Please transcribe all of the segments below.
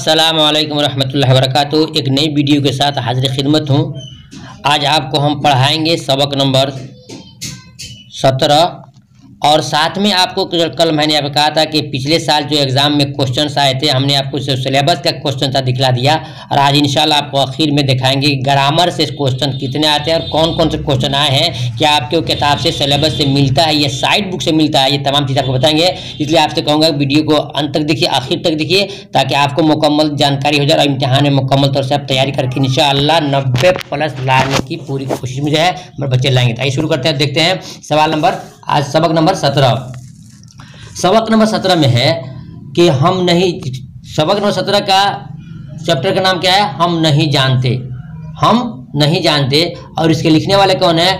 अस्सलाम वालेकुम रहमतुल्लाहि व बरकातुहू। एक नई वीडियो के साथ हाजिर खिदमत हूँ। आज आपको हम पढ़ाएंगे सबक नंबर 17 और साथ में आपको कल मैंने आपको कहा था कि पिछले साल जो एग्ज़ाम में क्वेश्चंस आए थे हमने आपको सिलेबस का क्वेश्चन था दिखला दिया और आज इंशाल्लाह आपको आखिर में दिखाएंगे ग्रामर से क्वेश्चन कितने आते हैं और कौन कौन से क्वेश्चन आए हैं, क्या आपके किताब से सिलेबस से मिलता है या साइड बुक से मिलता है, ये तमाम चीज़ आपको बताएंगे। इसलिए आपसे कहूँगा वीडियो को अंत तक देखिए, आखिर तक देखिए ताकि आपको मुकम्मल जानकारी हो जाए और इम्तिहान में मुकम्मल तौर से आप तैयारी करके इंशाअल्लाह 90+ लाने की पूरी कोशिश में जो है हमारे बच्चे लाएंगे। तो आइए शुरू करते हैं, देखते हैं सवाल नंबर आज सबक नंबर 17। सबक नंबर 17 में है कि हम नहीं, सबक नंबर 17 का चैप्टर का नाम क्या है, हम नहीं जानते। हम नहीं जानते और इसके लिखने वाले कौन है,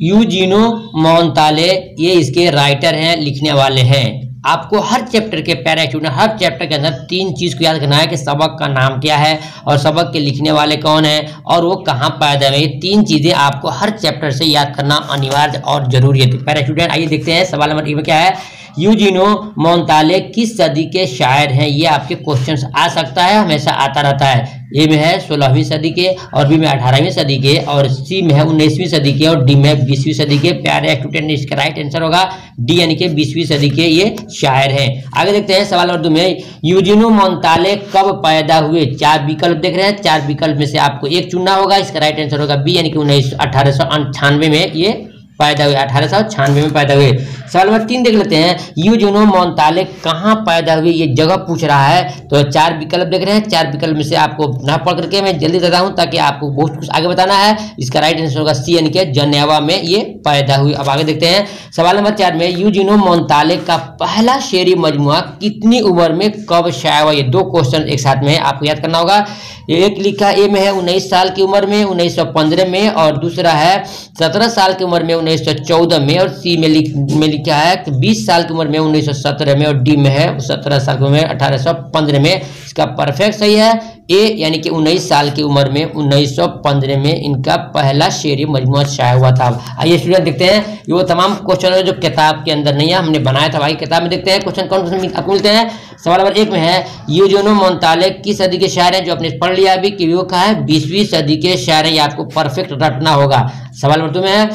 यूजीनो मोंताले, ये इसके राइटर हैं, लिखने वाले हैं। आपको हर चैप्टर के पैरा स्टूडेंट हर चैप्टर के अंदर 3 चीज़ को याद करना है कि सबक का नाम क्या है और सबक के लिखने वाले कौन है और वो कहाँ पैदा हुए। ये 3 चीज़ें आपको हर चैप्टर से याद करना अनिवार्य और जरूरी है। तो पैरा स्टूडेंट आइए देखते हैं सवाल नंबर 1 में क्या है, यूजीनो मोंताले किस सदी के शायर हैं। ये आपके क्वेश्चंस आ सकता है, हमेशा आता रहता है। ए में है 16वीं सदी के और बी में 18वीं सदी के और सी में है 19वीं सदी के और डी में 20वीं सदी के। प्यारे स्टूडेंट इसका राइट आंसर होगा डी यानी कि 20वीं सदी के ये शायर हैं। आगे देखते हैं सवाल नंबर 2 में, यूजीनो मोंताले कब पैदा हुए। 4 विकल्प देख रहे हैं, 4 विकल्प में से आपको एक चुनना होगा। इसका राइट आंसर होगा बी यानी कि 1898 में ये पैदा हुए, 1896 में पैदा हुए। सवाल नंबर 3 देख लेते हैं, यूजीनो मोंताले कहाँ पैदा हुए, ये जगह पूछ रहा है। तो 4 विकल्प देख रहे हैं, 4 विकल्प में से आपको ना पढ़ करके मैं जल्दी बताता हूँ ताकि आपको बहुत कुछ आगे बताना है। इसका राइट आंसर होगा सी यानी कि जनेवा में ये पैदा हुई। अब आगे देखते हैं सवाल नंबर 4 में, यूजीनो मोंताले का पहला शेरी मजमुआ कितनी उम्र में कब शाया हुआ। ये 2 क्वेश्चन एक साथ में आपको याद करना होगा। एक लिखा ए में है 19 साल की उम्र में 1915 में और दूसरा है 17 साल की उम्र में 1914 में और सी में लिखा है कि 20 साल की उम्र में 1917 में और डी में है 17 साल की उम्र में 1815 में। इसका परफेक्ट सही है ए यानी कि 19 साल की उम्र में 1915 में इनका पहला शेरी मजमुआ शाया हुआ था। आइए स्टूडेंट देखते हैं ये वो तमाम क्वेश्चन है जो किताब के अंदर नहीं है, हमने बनाया था भाई किताब में। देखते हैं क्वेश्चन कौन कौन आपको मिलते हैं। सवाल नंबर 1 में है, यूजीनो मोंताले किस सदी के शायर हैं, जो आपने पढ़ लिया अभी कि वो कहा है 20वीं सदी के शायर हैं, ये आपको परफेक्ट रटना होगा। सवाल नंबर 2 में है,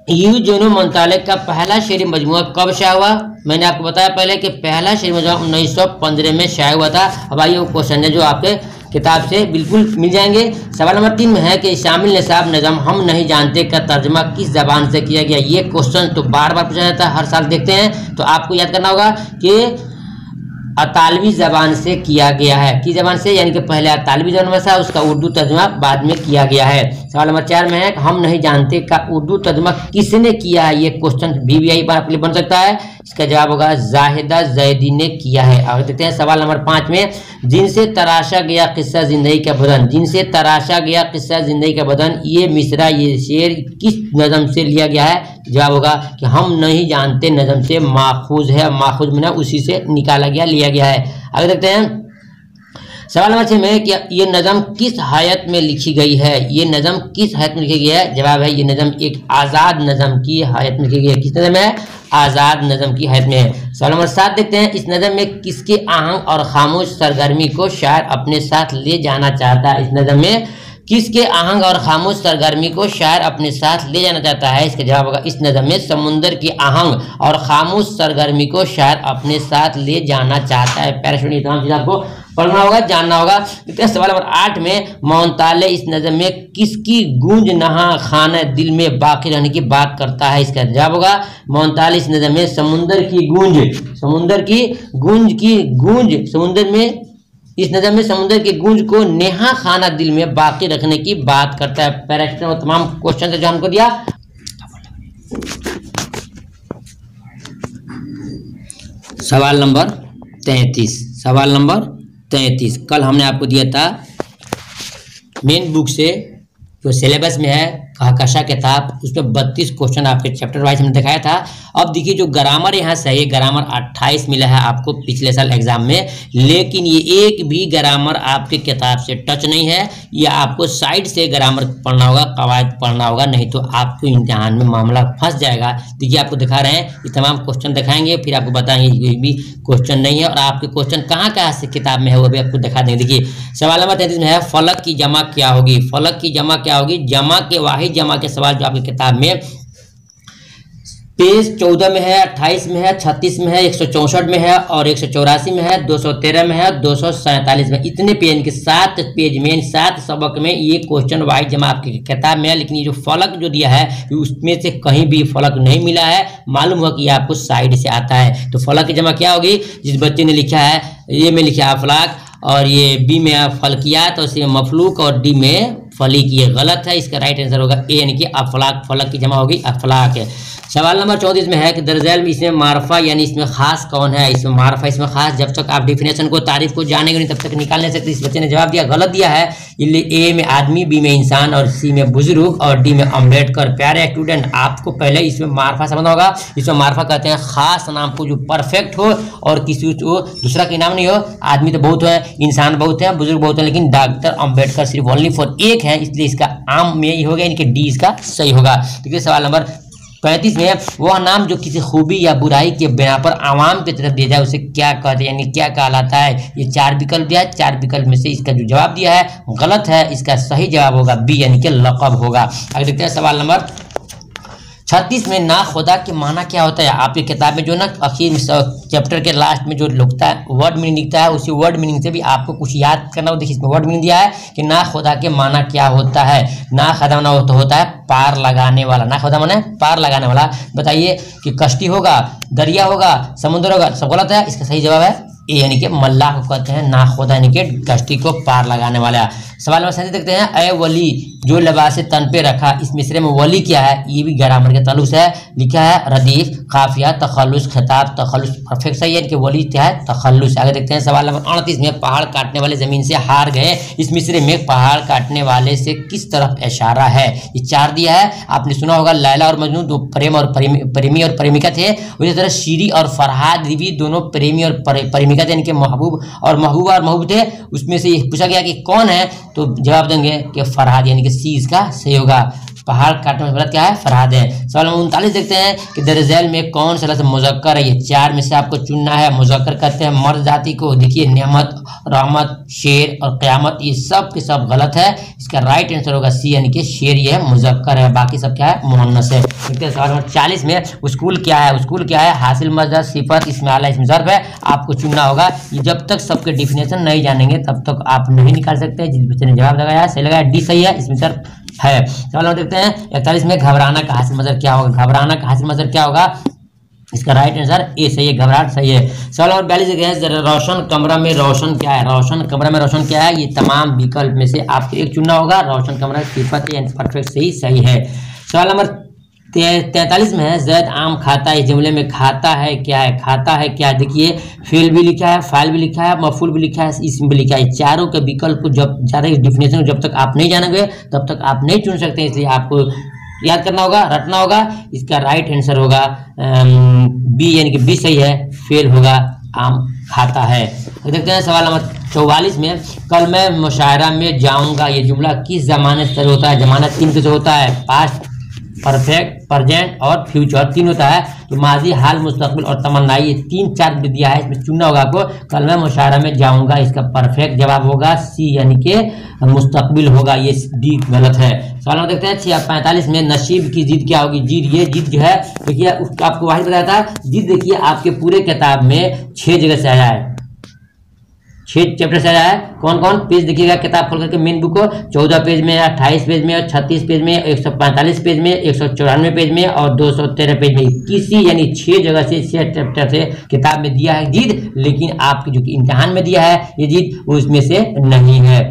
यूजीनो मोंताले का पहला शेरी मजमुआ कब शाया हुआ। मैंने आपको बताया पहले कि पहला शेरी मजमुआ 1915 में शाया हुआ था। अब आइए वो क्वेश्चन है जो आपके किताब से बिल्कुल मिल जाएंगे। सवाल नंबर 3 में है कि शामिल निसाब नज़म हम नहीं जानते का तर्जमा किस जबान से किया गया। ये क्वेश्चन तो बार बार पूछा जाता है, हर साल देखते हैं, तो आपको याद करना होगा कि अतालवी ज़बान से किया गया है। किस ज़बान से, यानी कि पहले अतालवी ज़बान में था, उसका उर्दू तर्जुमा बाद में किया गया है। सवाल नंबर 4 में है हम नहीं जानते का उर्दू तर्जुमा किसने किया है। ये क्वेश्चन BBI पर आपके लिए बन सकता है। इसका जवाब होगा जाहिदा जैदी ने किया है। आगे देखते हैं सवाल नंबर 5 में, जिनसे तराशा गया किस्सा जिंदगी का बदन। जिनसे तराशा गया किस्सा जिंदगी का बदन, ये मिसरा ये शेर किस नज़म से लिया गया है। जवाब होगा कि हम नहीं जानते नज़म से माखूज है, माखूज में ना उसी से निकाला गया, लिया गया है। आगे देखते हैं सवाल नंबर 6 में कि ये नज़म किस हैत में लिखी गई है। ये नज़म किस हैत में लिखी गई है। जवाब है ये नज़म एक आज़ाद नज़म की हैत में लिखी गई है। किस नज़म है, आज़ाद नज़म की हैत में है। सवाल नंबर 7 देखते हैं, इस नज़म में किसके आहंग और खामोश सरगर्मी को शायर अपने साथ ले जाना चाहता है। इस नज़म में किसके आहंग और खामोश सरगर्मी को शायर अपने साथ ले जाना चाहता है। इसका जवाब होगा इस नज़म में समुंदर की आहंग और खामोश सरगर्मी को शायर अपने साथ ले जाना चाहता है। पैराशूट तमाम चीज़ आपको पढ़ना होगा, जानना होगा। सवाल नंबर 8 में, मोंताले इस नज़म में किसकी गूंज नहा खाना दिल में बाकी रहने की बात करता है। इसका जवाब होगा मोंताले इस नज़म में समुंदर की गूंज, समुंदर की गूंज समुंदर में, इस नज़म में समुद्र की गूंज को नेहा खाना दिल में बाकी रखने की बात करता है। पैराग्राफ में तमाम क्वेश्चन जो हमको दिया। सवाल नंबर 33, सवाल नंबर 33 कल हमने आपको दिया था मेन बुक से, जो सिलेबस में है कहकशा किताब, उसमें 32 क्वेश्चन आपके चैप्टर वाइज हमने दिखाया था। अब देखिए जो ग्रामर यहाँ सही है, ग्रामर 28 मिला है आपको पिछले साल एग्जाम में, लेकिन ये एक भी ग्रामर आपके किताब से टच नहीं है। ये आपको साइड से ग्रामर पढ़ना होगा, कवायद पढ़ना होगा, नहीं तो आपको इम्तिहान में मामला फंस जाएगा। देखिए आपको दिखा रहे हैं, ये तमाम क्वेश्चन दिखाएंगे, फिर आपको बताएंगे कोई भी क्वेश्चन नहीं है और आपके क्वेश्चन कहाँ से किताब में है वो भी आपको दिखा देंगे। देखिए सवाल नंबर 33 में है, फलक की जमा क्या होगी। फलक की जमा क्या होगी? जमा के वाहिद जमा के सवाल जो आपकी किताब में पेज 14 में है, 28 में है, 36 में है, 164 में है और 184 में है, 213 में है, 247 में। इतने पेज के 7 पेज में 7 सबक में ये क्वेश्चन वाइज जमा आपकी किताब में है, लेकिन ये जो फलक जो दिया है उसमें से कहीं भी फलक नहीं मिला है। मालूम हुआ कि ये आपको साइड से आता है। तो फलक की जमा क्या होगी? जिस बच्चे ने लिखा है, ए में लिखा है अफलाक और ये बी में फलकियात और सी में मफलूक और डी में फलीक, ये गलत है। इसका राइट आंसर होगा ए यानी कि अफलाक। फलक की जमा होगी अफलाक है। सवाल नंबर 34 में है कि दरअसल में इसमें मारफा यानी इसमें खास कौन है? इसमें मारफा इसमें खास, जब तक आप डिफिनेशन को तारीफ को जानेंगे नहीं तब तक निकाल नहीं सकते। इस बच्चे ने जवाब दिया, गलत दिया है। ए में आदमी, बी में इंसान और सी में बुजुर्ग और डी में अम्बेडकर। प्यारे स्टूडेंट, आपको पहले इसमें मारफा समझना होगा। इसमें मारफा कहते हैं खास नाम को जो परफेक्ट हो और किसी को दूसरा के नाम नहीं हो। आदमी तो बहुत है, इंसान बहुत है, बुजुर्ग बहुत है, लेकिन डॉक्टर अम्बेडकर सिर्फ ओनली फॉर एक है, इसलिए इसका आम में ही हो गया, इनके डी इसका सही होगा। देखिए सवाल नंबर 35 में, वह नाम जो किसी खूबी या बुराई के बिना पर आवाम की तरफ दिया जाए उसे क्या कहते हैं, यानी क्या कहलाता है? ये 4 विकल्प दिया है, 4 विकल्प में से इसका जो जवाब दिया है गलत है। इसका सही जवाब होगा बी यानी कि लक़ब होगा। आगे देखते हैं सवाल नंबर 36 में, ना खुदा के माना क्या होता है? आपकी किताब में जो ना आखिर चैप्टर के लास्ट में जो लिखता है वर्ड मीनिंग लिखता है, उसी वर्ड मीनिंग से भी आपको कुछ याद करना हो। देखिए इसमें वर्ड मीनिंग दिया है कि ना खुदा के माना क्या होता है। ना खुदा माना होता है पार लगाने वाला। ना खुदा माने पार लगाने वाला। बताइए कि कश्ती होगा, दरिया होगा, समुद्र होगा, सब गलत है। इसका सही जवाब है ए यानी कि मल्लाह को कहते हैं ना खुदा यानी कि कश्ती को पार लगाने वाला। सवाल नंबर 37 देखते हैं, ए वली जो लिबास तन पे रखा, इस मिसरे में वली क्या है? ये भी ग्रामर के तलुस है। लिखा है रदीफ, काफिया, तखल्लुस, खिताब, तखल्लुस। परफेक्ट सही है कि वली क्या है? तखल्लुस। आगे देखते हैं सवाल नंबर 38 में, पहाड़ काटने वाले जमीन से हार गए, इस मिसरे में पहाड़ काटने वाले से किस तरफ इशारा है? ये 4 दिया है। आपने सुना होगा लैला और मजनू दो प्रेमी और प्रेमिका थे, उसी तरह शीरी और फरहाद भी दोनों प्रेमी और प्रेमिका थे, यानी कि महबूब और महबूब थे। उसमें से पूछा गया कि कौन है, तो जवाब देंगे कि फरहाद यानी कि सी इसका सही होगा। पहाड़ काटने वाला क्या है? फरहाद है। सवाल नंबर 39 देखते हैं कि दरअसल में कौन सा लफ्ज़ मुज़क्कर है? ये 4 में से आपको चुनना है। मुज़क्कर कहते हैं मर्द जाति को। देखिए नेमत, रहमत, शेर और क़यामत, ये सब के सब गलत है। इसका राइट आंसर होगा सी यानी कि शेर, ये मुज़क्कर है, बाकी सब क्या है? मुअन्नस है। देखते हैं सवाल नंबर 40 में, स्कूल क्या है? स्कूल क्या है? हासिल मज़दर, सिफत, इसमें आला, इसमें ज़र्फ़ है। आपको चुनना होगा। ये जब तक सबके डिफिनेशन नहीं जानेंगे तब तक आप नहीं निकाल सकते। जिस बच्चे ने जवाब लगाया सही लगाया, डी सही है, इसमें ज़र्फ़ है। सवाल देखते हैं 41 में, घबराना का हासिल मज़दर क्या होगा? घबराना का हासिल मज़दर क्या होगा? इसका राइट आंसर ए सही है, घबराहट सही है। सवाल नंबर 42 देखते हैं, रोशन कमरा में रोशन क्या है? रोशन कमरा में रोशन क्या है? ये तमाम विकल्प में से आपको एक चुनना होगा। रोशन कमरा सिफत यानी परफेक्ट सही है। सवाल नंबर 43 में है, जैद आम खाता है, इस जुमले में खाता है क्या है? खाता है क्या? देखिए फेल भी लिखा है, फाइल भी लिखा है, मफूल भी लिखा है, इसमें भी लिखा है। चारों के विकल्प को जब ज़्यादा डिफिनेशन जब तक आप नहीं जानेंगे तब तक आप नहीं चुन सकते, इसलिए आपको याद करना होगा, रटना होगा। इसका राइट आंसर होगा बी यानी कि बी सही है, फेल होगा आम खाता है। तो देखते हैं सवाल नंबर 44 में, कल मैं मुशायरा में जाऊंगा, ये जुमला किस ज़माने से होता है? ज़माना 3 से होता है, पास्ट, परफेक्ट, प्रेजेंट और फ्यूचर 3 होता है। तो माजी, हाल, मुस्तकबिल और तमन्नाई, ये 3-4 दिया है। इसमें चुनना होगा आपको। कल मैं मुशायरा में जाऊंगा, इसका परफेक्ट जवाब होगा सी यानी कि मुस्तकबिल होगा, ये डी गलत है। सवाल देखते हैं 45 में, नसीब की जीत क्या होगी? जीत, ये जीत जो है देखिए आपको वाहिद बताया था। जीत देखिए आपके पूरे किताब में 6 जगह से आया है, 6 चैप्टर से आया है। कौन कौन? पेज देखिएगा किताब खोल करके मेन बुक को, 14 पेज में, 28 पेज में, 36 पेज में, 145 पेज में, 194 पेज में और 213 पेज में। किसी यानी 6 जगह से 6 चैप्टर से किताब में दिया है जीत, लेकिन आपके जो कि इम्तिहान में दिया है ये जीत उसमें से नहीं है।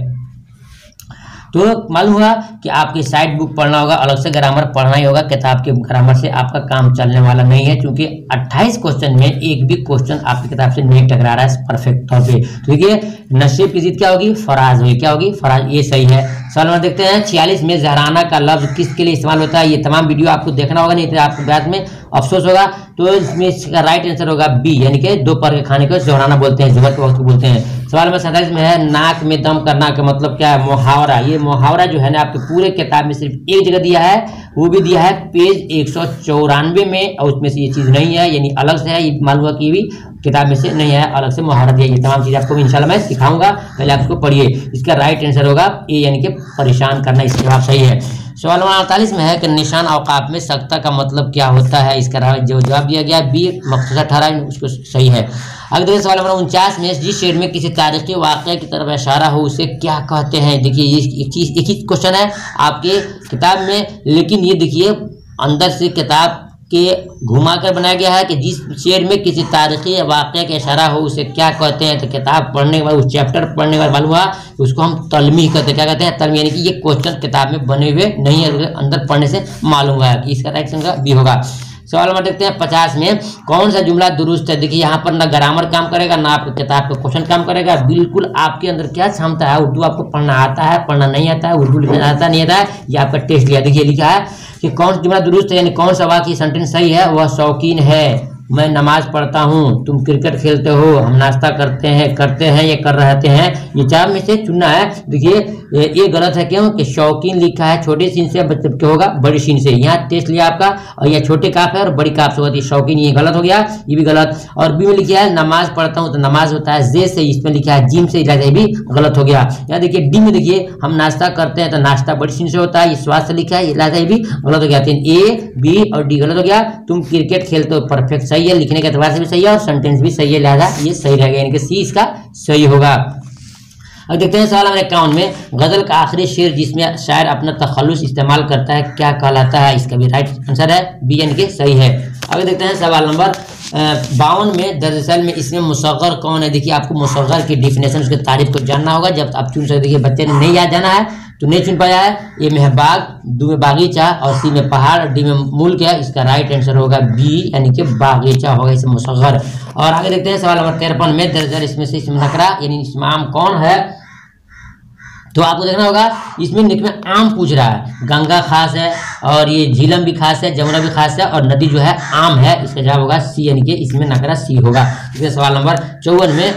तो मालूम हुआ कि आपकी साइड बुक पढ़ना होगा, अलग से ग्रामर पढ़ना ही होगा। किताब के ग्रामर से आपका काम चलने वाला नहीं है, क्योंकि 28 क्वेश्चन में एक भी क्वेश्चन आपकी किताब से नहीं टकरा रहा है परफेक्ट तौर पे। तो देखिए नसीब की जीत क्या होगी, फराज होगी। क्या होगी, फराज। ये सही है। सवाल नंबर देखते हैं 46 में जहराना का लफ्ज किसके लिए इस्तेमाल होता है। ये तमाम वीडियो आपको देखना होगा, नहीं तो आपको बाद में अफसोस होगा। तो इसमें इसका राइट आंसर होगा बी, यानी कि दोपहर के खाने को जहराना बोलते हैं, जुहर के वक्त को बोलते हैं। सवाल नंबर 47 में है नाक में दम करना का मतलब क्या है, मुहावरा। ये मुहावरा जो है ना आपके पूरे किताब में सिर्फ एक जगह दिया है, वो भी दिया है पेज 194 में, और उसमें से ये चीज नहीं है, यानी अलग से है। ये मालूम हुआ कि भी किताब में से नहीं है, अलग से मुहावरा दिया। ये तमाम चीज आपको इंशाल्लाह मैं सिखाऊंगा, पहले आप इसको पढ़िए। इसका राइट आंसर होगा ए, यानी कि परेशान करना। इसका जवाब सही है। सवाल नंबर 48 में है कि निशान औकाफ में सख्ता का मतलब क्या होता है। इसका जो जवाब दिया गया बी, मखसूसा ठहरा, उसको सही है। अगर देखिए सवाल नंबर 49 में जिस शेर में किसी तारीखी वाक़या की तरफ इशारा हो उसे क्या कहते हैं। देखिए ये एक ही क्वेश्चन है आपके किताब में, लेकिन ये देखिए अंदर से किताब के घुमा कर बनाया गया है कि जिस शेर में किसी तारीखी वाक़या का इशारा हो उसे क्या कहते हैं। तो किताब पढ़ने के बाद, उस चैप्टर पढ़ने के बाद मालूम हुआ कि उसको हम तलमी कहते हैं। क्या कहते हैं, तलमी, यानी कि ये क्वेश्चन किताब में बने हुए नहीं है, अंदर पढ़ने से मालूम हुआ कि इसका राइट आंसर बी होगा। सवाल नंबर देखते हैं 50 में कौन सा जुमला दुरुस्त है। देखिए यहाँ पर ना ग्रामर काम करेगा, ना आपको किताब का क्वेश्चन काम करेगा। बिल्कुल आपके अंदर क्या क्षमता है, उर्दू आपको पढ़ना आता है, पढ़ना नहीं आता है, उर्दू लिखना आता नहीं आता है, ये आपका टेस्ट लिया। देखिए लिखा है कि कौन सा जुमला दुरुस्त है, यानी कौन सा वाक्य सेंटेंस सही है। वह शौकीन है, मैं नमाज पढ़ता हूँ, तुम क्रिकेट खेलते हो, हम नाश्ता करते हैं या कर रहते हैं। ये चार में से चुनना है। देखिए ये गलत है, क्यों कि शौकीन लिखा है छोटे सीन से, मतलब क्या होगा बड़ी सीन से। यहाँ टेस्ट लिया आपका, और यह छोटे काफ है और बड़ी काफ से होती है शौकीन, ये गलत हो गया, ये भी गलत। और बी में लिखा है नमाज पढ़ता हूँ, तो नमाज होता है जे से, इसमें लिखा है जिम से, ये भी गलत हो गया। यहाँ देखिए डी में देखिए हम नाश्ता करते हैं, तो नाश्ता बड़ी सीन से होता है, ये स्वाद से लिखा है, ये भी गलत हो गया। ए बी और डी गलत हो गया। तुम क्रिकेट खेलते हो परफेक्ट सही है, लिखने के एतबार से भी सही है और सेंटेंस भी सही है, लिहाजा ये सही रहेगा, यानी कि सी इसका सही होगा। अब देखते हैं सवाल नंबर 51 में गजल का आखिरी शेर जिसमें शायर अपना तखल्लुस इस्तेमाल करता है क्या कहलाता है। इसका भी राइट आंसर है बी, यानी कि सही है। अब देखते हैं सवाल नंबर 52 में दरअसल में इसमें मुसग़्ग़र कौन है। देखिए आपको मुसग़्ग़र की डिफिनेशन, उसके तारीफ को जानना होगा, जब आप चुन सकते। देखिए बच्चे ने नहीं याद जाना है तो नहीं चुन पाया है। ए में है बाग, दो में बागीचा, और सी में पहाड़, और डी में मुल्क है। इसका राइट आंसर होगा बी, यानी कि बागीचा होगा, इसे मुसग़्ग़र। और आगे देखते हैं सवाल नंबर 53 में दरअसल इसमें से इसमें नकरा यानी इस्माम कौन है। तो आपको देखना होगा इसमें में आम पूछ रहा है, गंगा खास है और ये झीलम भी खास है, जमुना भी खास है, और नदी जो है आम है। इसका जवाब होगा सी, यानी कि इसमें नकरा सी होगा। इसमें सवाल नंबर 54 में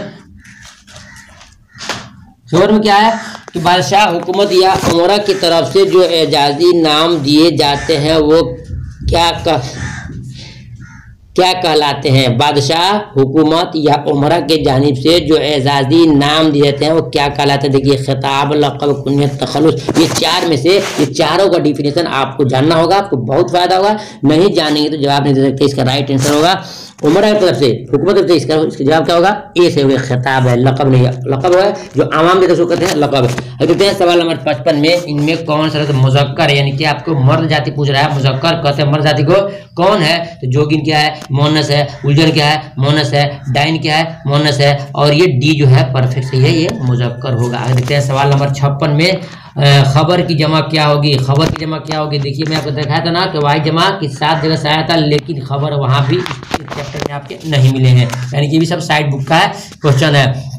क्या है कि बादशाह हुकूमत या उमरा की तरफ से जो एजाजी नाम दिए जाते हैं वो क्या कहलाते हैं। बादशाह हुकूमत या उमरा के जानिब से जो एजाजी नाम दिए जाते हैं वो क्या कहलाते हैं। देखिए खिताब, लक़ब, कुन्यत, तखल्लुस, ये चार में से ये चारों का डिफिनेशन आपको जानना होगा, आपको बहुत फायदा होगा। नहीं जानेंगे तो जवाब नहीं दे सकते। इसका राइट आंसर होगा उमरा की तरफ से, हुकूमत की तरफ से, इसका जवाब क्या होगा ए से। खिताब है, लक़ब नहीं है। लक़ब है जो आवाम देते कहते हैं लक़ब। देखते हैं सवाल नंबर 55 में इनमें कौन सा मुज़क्कर है, यानी कि आपको मर्द जाति पूछ रहा है। मुज़क्कर कहते हैं मर्द जाति को, कौन है तो जोगिन क्या है, मोनस है, उलझन क्या है, मोनस है, डाइन क्या है, मोनस है, और ये डी जो है परफेक्ट सही है, ये मुज़क्कर होगा। आगे देखते हैं सवाल नंबर 56 में खबर की जमा क्या होगी। खबर की जमा क्या होगी, देखिए मैं आपको दिखाया था ना कि वाई जमा की 7 जगह से आया था, लेकिन खबर वहां भी चैप्टर में आपके नहीं मिले हैं, यानी कि भी सब साइड बुक का है क्वेश्चन है।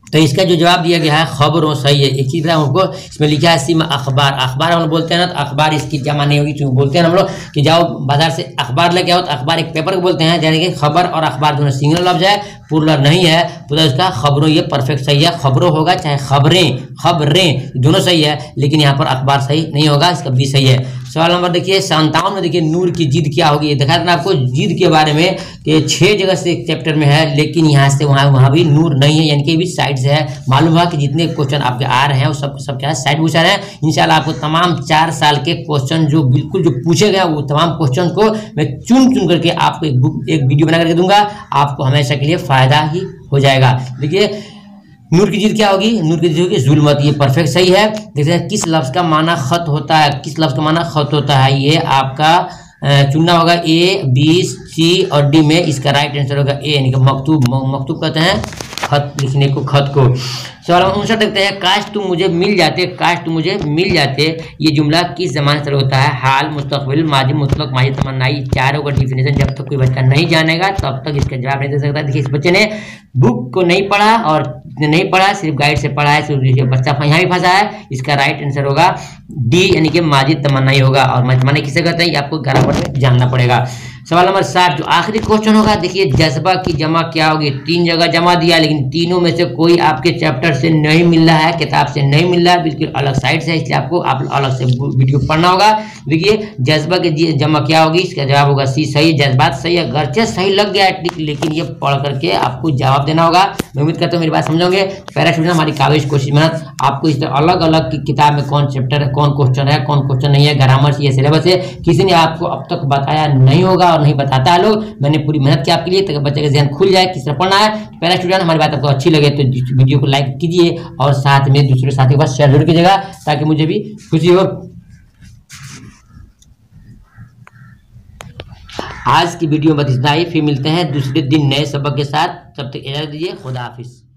तो इसका जो जवाब दिया गया है खबरों सही है। एक चीज हमको इसमें लिखा है सीमा अखबार। अखबार हम लोग बोलते हैं ना, तो अखबार इसकी जमा नहीं होगी, क्योंकि बोलते हैं हम लोग कि जाओ बाजार से अखबार लेके आओ, तो अखबार एक पेपर को बोलते हैं, यानी कि खबर और अखबार दोनों सिंगल लफ्ज है, प्लूरल नहीं है। पूरा इसका खबरों ये परफेक्ट सही है, खबरों होगा चाहे खबरें दोनों सही है, लेकिन यहाँ पर अखबार सही नहीं होगा, इसका भी सही है। सवाल नंबर देखिए 57 में देखिए नूर की जिद क्या होगी। दिखाया था ना आपको जिद के बारे में कि 6 जगह से एक चैप्टर में है, लेकिन यहाँ से वहाँ भी नूर नहीं है, यानी कि भी साइड से है। मालूम हुआ कि जितने क्वेश्चन आपके आ रहे हैं वो सब क्या है साइड पूछा रहे हैं। इंशाल्लाह आपको तमाम 4 साल के क्वेश्चन जो बिल्कुल जो पूछे गए वो तमाम क्वेश्चन को मैं चुन करके आपको एक वीडियो बना करके दूंगा, आपको हमेशा के लिए फायदा ही हो जाएगा। देखिए नूर की जिद क्या होगी, नूर की जिद होगी जुल्मत, ये परफेक्ट सही है। देखते हैं किस लफ्ज का माना खत होता है, किस लफ्ज का माना खत होता है, ये आपका चुनना होगा ए, बी, सी और डी में। इसका राइट आंसर होगा ए, यानी कि मकतूब। मकतूब कहते हैं खत लिखने को, खत को। सवाल नंबर 59 देखते हैं, काश तुम मुझे मिल जाते, काश तुम मुझे मिल जाते, ये जुमला किस ज़माने से होता है? हाल, मुस्तकबिल, माजी मुतलक, माजी तमन्नाई। चारों का डिफिनेशन जब तक कोई बच्चा नहीं जानेगा तब तक इसका जवाब नहीं दे सकता। देखिए, इस बच्चे ने बुक को नहीं पढ़ा और नहीं पढ़ा, सिर्फ गाइड से पढ़ा है, सिर्फ बच्चा यहाँ भी फंसा है। इसका राइट आंसर होगा डी, यानी कि माजी तमन्नाई होगा। और माजी तमन्नाई किसे कहते हैं ये आपको ग्रामर में जानना पड़ेगा। सवाल नंबर 7 जो आखिरी क्वेश्चन होगा, देखिए जज्बा की जमा क्या होगी? 3 जगह जमा दिया, लेकिन तीनों में से कोई आपके चैप्टर से नहीं मिल रहा है, किताब से नहीं मिल रहा है, बिल्कुल अलग साइड से, इसलिए आपको अलग से वीडियो पढ़ना होगा। देखिए जज्बा की जमा क्या होगी? इसका जवाब होगा सी, सही। जज्बात सही है, अगरचे सही लग गया है, लेकिन ये पढ़ करके आपको जवाब देना होगा। मैं उम्मीद करता हूँ मेरी बात समझोगे। पैरा स्टूडेंट, हमारी काबिज कोशिश मेहनत आपको इस तरह अलग अलग किताब में कौन चैप्टर है, कौन क्वेश्चन है, कौन क्वेश्चन नहीं है, ग्रामर से ये सिलेबस है, किसी ने आपको अब तक बताया नहीं होगा और नहीं बताता है लोग। मैंने पूरी मेहनत की आपके लिए ताकि बच्चे का ध्यान खुल जाए किस तरह पढ़ना है। पैरा स्टूडेंट, हमारी बात आपको अच्छी लगे तो वीडियो को लाइक कीजिए और साथ में दूसरे साथी के पास शेयर जरूर कीजिएगा ताकि मुझे भी खुशी हो। आज की वीडियो में बस इतना ही, फिर मिलते हैं दूसरे दिन नए सबक के साथ। तब तक इजाजत दीजिए, खुदा हाफिज।